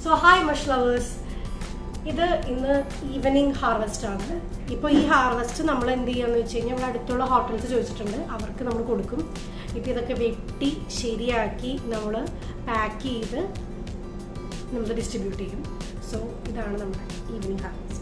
So hi മഷ് lovers, ഇത് ഇന്ന് evening harvest ആണ്. ഇപ്പോൾ ഈ ഹാർവെസ്റ്റ് നമ്മൾ എന്ത് ചെയ്യാന്ന് വെച്ച് കഴിഞ്ഞാൽ ഇവിടെ അടുത്തുള്ള ഹോട്ടൽസ് ചോദിച്ചിട്ടുണ്ട്, അവർക്ക് നമ്മൾ കൊടുക്കും. ഇപ്പോൾ ഇതൊക്കെ വെട്ടി ശരിയാക്കി നമ്മൾ പാക്ക് ചെയ്ത് നമ്മൾ ഡിസ്ട്രിബ്യൂട്ട് ചെയ്യും. സോ ഇതാണ് നമ്മുടെ ഈവനിങ് ഹാർവെസ്റ്റ്.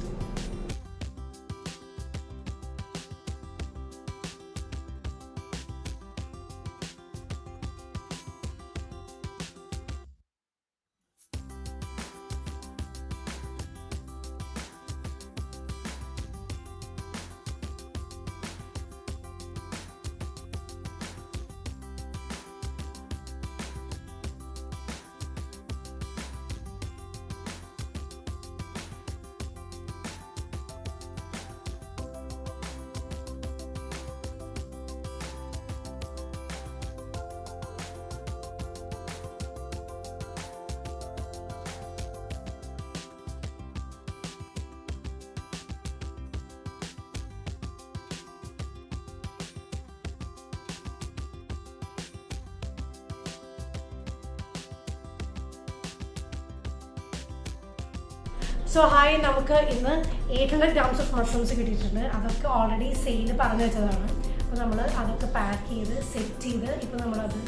സോ ഹായ്, നമുക്ക് ഇന്ന് 800 grams ഓഫ് മഷ്റൂംസ് കിട്ടിയിട്ടുണ്ട്. അതൊക്കെ ഓൾറെഡി സെയിൽ പറഞ്ഞു വെച്ചതാണ്. അപ്പോൾ നമ്മൾ അതൊക്കെ പാക്ക് ചെയ്ത് സെറ്റ് ചെയ്ത് ഇപ്പോൾ നമ്മളത്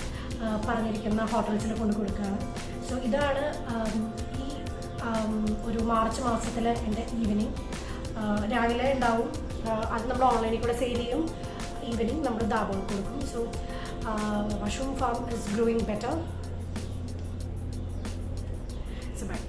പറഞ്ഞിരിക്കുന്ന ഹോട്ടൽസിൽ കൊണ്ട് കൊടുക്കുകയാണ്. സോ ഇതാണ് ഈ ഒരു മാർച്ച് മാസത്തിലെ എൻ്റെ ഈവനിങ്. രാവിലെ ഉണ്ടാവും, അത് നമ്മൾ ഓൺലൈനിൽ കൂടെ സെയിൽ ചെയ്യും. ഈവനിങ് നമ്മൾ ദാബോൾ കൊടുക്കും. So mushroom farm is growing better. So by.